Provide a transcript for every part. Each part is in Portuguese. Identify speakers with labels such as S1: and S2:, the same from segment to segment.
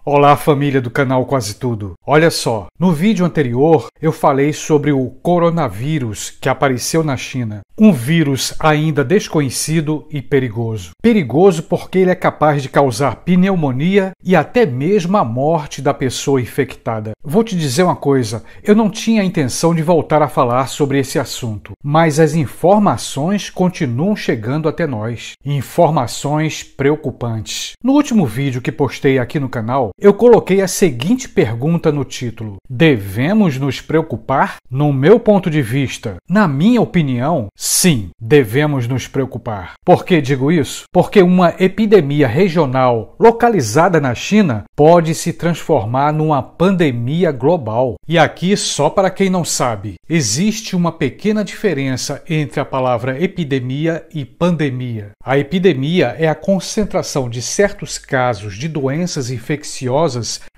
S1: Olá, família do canal Quase Tudo. Olha só, no vídeo anterior eu falei sobre o coronavírus que apareceu na China. Um vírus ainda desconhecido e perigoso. Perigoso porque ele é capaz de causar pneumonia e até mesmo a morte da pessoa infectada. Vou te dizer uma coisa, eu não tinha a intenção de voltar a falar sobre esse assunto, mas as informações continuam chegando até nós. Informações preocupantes. No último vídeo que postei aqui no canal, eu coloquei a seguinte pergunta no título: devemos nos preocupar? No meu ponto de vista, na minha opinião, sim, devemos nos preocupar. Por que digo isso? Porque uma epidemia regional localizada na China pode se transformar numa pandemia global. E aqui, só para quem não sabe, existe uma pequena diferença entre a palavra epidemia e pandemia. A epidemia é a concentração de certos casos de doenças infecciosas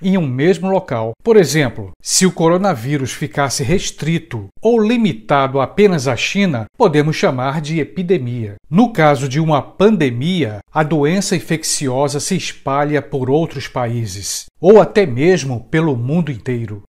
S1: em um mesmo local. Por exemplo, se o coronavírus ficasse restrito ou limitado apenas à China, podemos chamar de epidemia. No caso de uma pandemia, a doença infecciosa se espalha por outros países, ou até mesmo pelo mundo inteiro.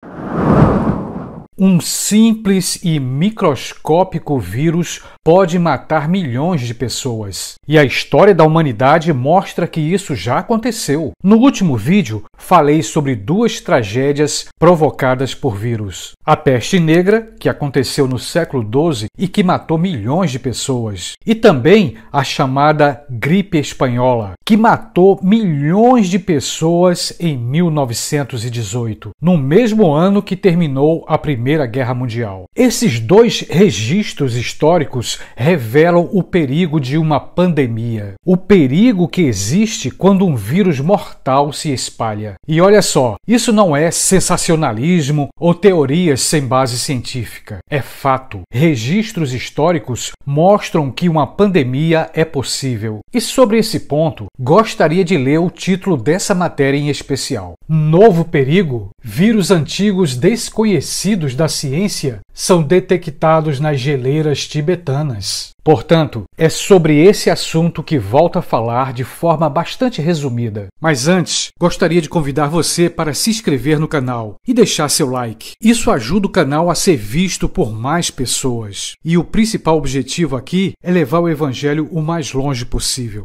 S1: Um simples e microscópico vírus pode matar milhões de pessoas. E a história da humanidade mostra que isso já aconteceu. No último vídeo, falei sobre duas tragédias provocadas por vírus. A peste negra, que aconteceu no século XII e que matou milhões de pessoas. E também a chamada gripe espanhola, que matou milhões de pessoas em 1918, no mesmo ano que terminou a Primeira Guerra Mundial. Esses dois registros históricos revelam o perigo de uma pandemia, o perigo que existe quando um vírus mortal se espalha. E olha só, isso não é sensacionalismo ou teorias sem base científica, é fato. Registros históricos mostram que uma pandemia é possível. E sobre esse ponto, gostaria de ler o título dessa matéria em especial. Novo perigo? Vírus antigos desconhecidos da ciência são detectados nas geleiras tibetanas. Portanto, é sobre esse assunto que volto a falar de forma bastante resumida. Mas antes, gostaria de convidar você para se inscrever no canal e deixar seu like. Isso ajuda o canal a ser visto por mais pessoas. E o principal objetivo aqui é levar o evangelho o mais longe possível.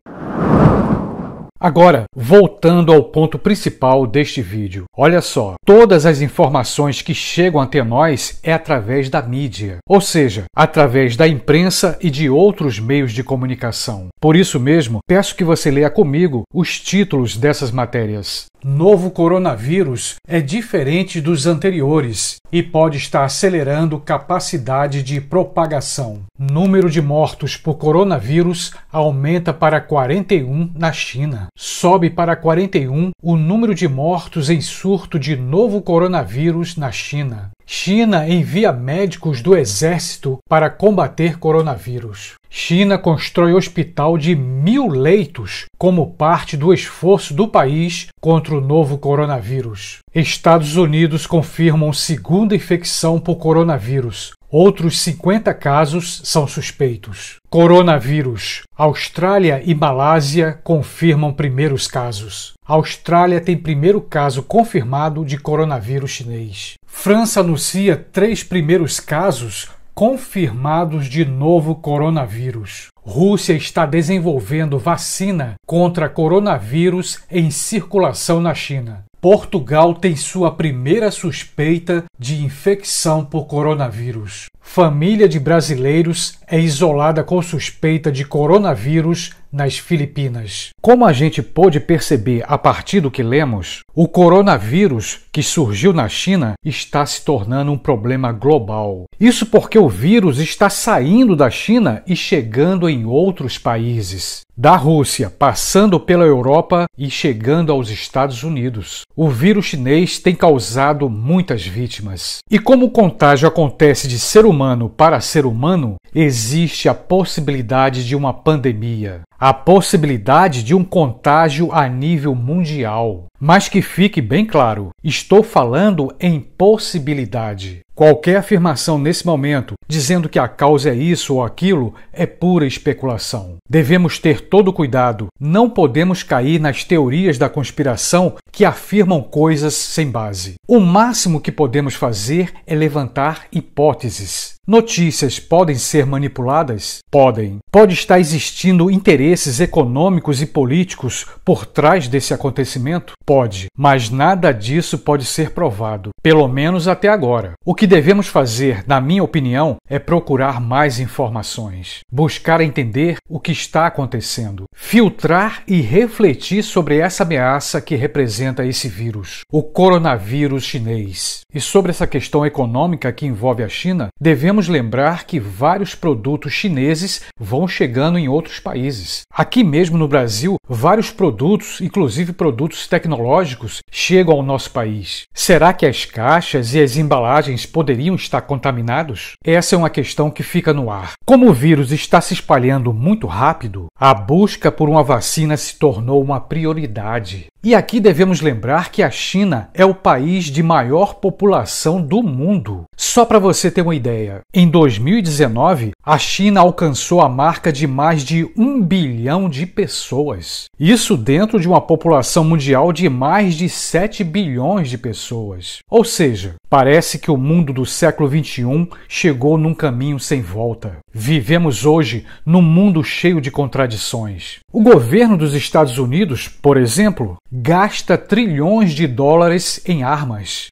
S1: Agora, voltando ao ponto principal deste vídeo. Olha só, todas as informações que chegam até nós é através da mídia, ou seja, através da imprensa e de outros meios de comunicação. Por isso mesmo, peço que você leia comigo os títulos dessas matérias. Novo coronavírus é diferente dos anteriores e pode estar acelerando capacidade de propagação. Número de mortos por coronavírus aumenta para 41 na China. Sobe para 41 o número de mortos em surto de novo coronavírus na China. China envia médicos do exército para combater coronavírus. China constrói hospital de 1.000 leitos como parte do esforço do país contra o novo coronavírus. Estados Unidos confirmam segunda infecção por coronavírus. Outros 50 casos são suspeitos. Coronavírus. Austrália e Malásia confirmam primeiros casos. A Austrália tem primeiro caso confirmado de coronavírus chinês. França anuncia 3 primeiros casos confirmados de novo coronavírus. Rússia está desenvolvendo vacina contra coronavírus em circulação na China. Portugal tem sua primeira suspeita de infecção por coronavírus. Família de brasileiros é isolada com suspeita de coronavírus nas Filipinas. Como a gente pôde perceber a partir do que lemos, o coronavírus que surgiu na China está se tornando um problema global. Isso porque o vírus está saindo da China e chegando em outros países. Da Rússia, passando pela Europa e chegando aos Estados Unidos. O vírus chinês tem causado muitas vítimas. E como o contágio acontece de ser humano para ser humano, existe a possibilidade de uma pandemia. a possibilidade de um contágio a nível mundial. Mas que fique bem claro, estou falando em possibilidade. Qualquer afirmação nesse momento, dizendo que a causa é isso ou aquilo, é pura especulação. Devemos ter todo cuidado, não podemos cair nas teorias da conspiração que afirmam coisas sem base. O máximo que podemos fazer é levantar hipóteses. Notícias podem ser manipuladas? Podem. Pode estar existindo interesses econômicos e políticos por trás desse acontecimento? Pode. Mas nada disso pode ser provado, pelo menos até agora. O que devemos fazer, na minha opinião, é procurar mais informações, buscar entender o que está acontecendo, filtrar e refletir sobre essa ameaça que representa esse vírus, o coronavírus chinês. E sobre essa questão econômica que envolve a China, devemos lembrar que vários produtos chineses vão chegando em outros países. Aqui mesmo no Brasil, vários produtos, inclusive produtos tecnológicos, chegam ao nosso país. Será que as caixas e as embalagens poderiam estar contaminados? Essa é uma questão que fica no ar. Como o vírus está se espalhando muito rápido, a busca por uma vacina se tornou uma prioridade. E aqui devemos lembrar que a China é o país de maior população do mundo. Só para você ter uma ideia, em 2019, a China alcançou a marca de mais de 1 bilhão de pessoas. Isso dentro de uma população mundial de mais de 7 bilhões de pessoas. Ou seja, parece que o mundo do século XXI chegou num caminho sem volta. Vivemos hoje num mundo cheio de contradições. O governo dos Estados Unidos, por exemplo, gasta trilhões de dólares em armas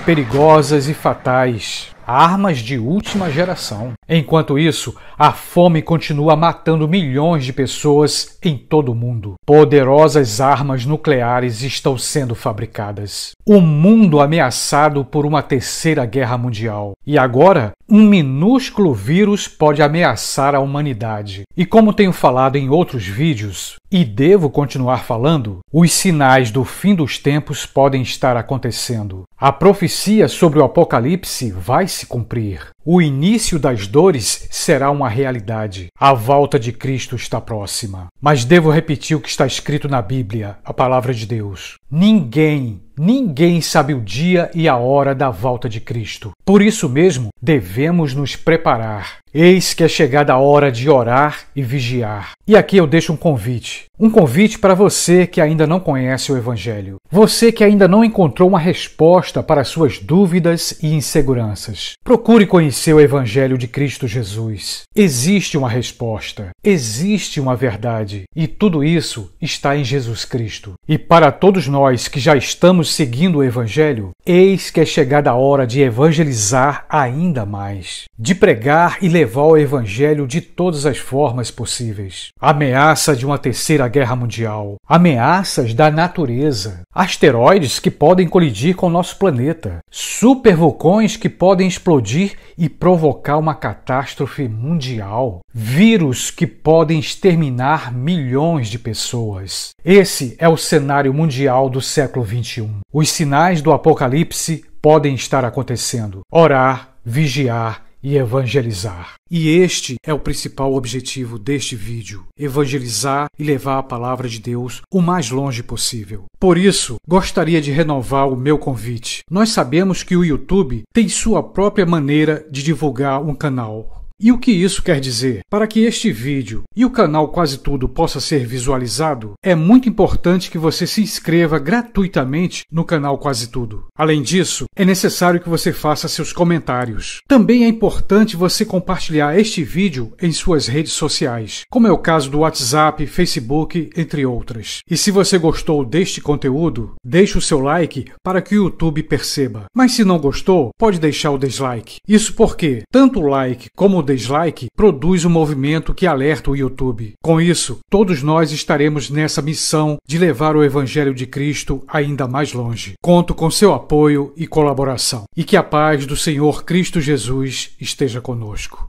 S1: perigosas e fatais. Armas de última geração. Enquanto isso, a fome continua matando milhões de pessoas em todo o mundo. Poderosas armas nucleares estão sendo fabricadas. O mundo ameaçado por uma terceira guerra mundial. E agora, um minúsculo vírus pode ameaçar a humanidade. E como tenho falado em outros vídeos, e devo continuar falando, os sinais do fim dos tempos podem estar acontecendo. A profecia sobre o Apocalipse vai se cumprir. O início das dores será uma realidade. A volta de Cristo está próxima. Mas devo repetir o que está escrito na Bíblia, a palavra de Deus. Ninguém sabe o dia e a hora da volta de Cristo. Por isso mesmo, devemos nos preparar. Eis que é chegada a hora de orar e vigiar. E aqui eu deixo um convite. Um convite para você que ainda não conhece o Evangelho. Você que ainda não encontrou uma resposta para suas dúvidas e inseguranças. Procure conhecer o Evangelho de Cristo Jesus. Existe uma resposta. Existe uma verdade. E tudo isso está em Jesus Cristo. E para todos nós que já estamos seguindo o Evangelho, eis que é chegada a hora de evangelizar ainda mais. De pregar e levar o Evangelho de todas as formas possíveis. Ameaça de uma terceira guerra mundial. Ameaças da natureza. Asteroides que podem colidir com o nosso planeta. Supervulcões que podem explodir e provocar uma catástrofe mundial. Vírus que podem exterminar milhões de pessoas. Esse é o cenário mundial do século XXI. Os sinais do Apocalipse podem estar acontecendo. Orar, vigiar e evangelizar. E este é o principal objetivo deste vídeo: evangelizar e levar a palavra de Deus o mais longe possível. Por isso, gostaria de renovar o meu convite. Nós sabemos que o YouTube tem sua própria maneira de divulgar um canal. E o que isso quer dizer? Para que este vídeo e o canal Quase Tudo possa ser visualizado, é muito importante que você se inscreva gratuitamente no canal Quase Tudo. Além disso, é necessário que você faça seus comentários. Também é importante você compartilhar este vídeo em suas redes sociais, como é o caso do WhatsApp, Facebook, entre outras. E se você gostou deste conteúdo, deixe o seu like para que o YouTube perceba. Mas se não gostou, pode deixar o dislike. Isso porque tanto o like como o dislike produz um movimento que alerta o YouTube. Com isso, todos nós estaremos nessa missão de levar o Evangelho de Cristo ainda mais longe. Conto com seu apoio e colaboração. E que a paz do Senhor Cristo Jesus esteja conosco.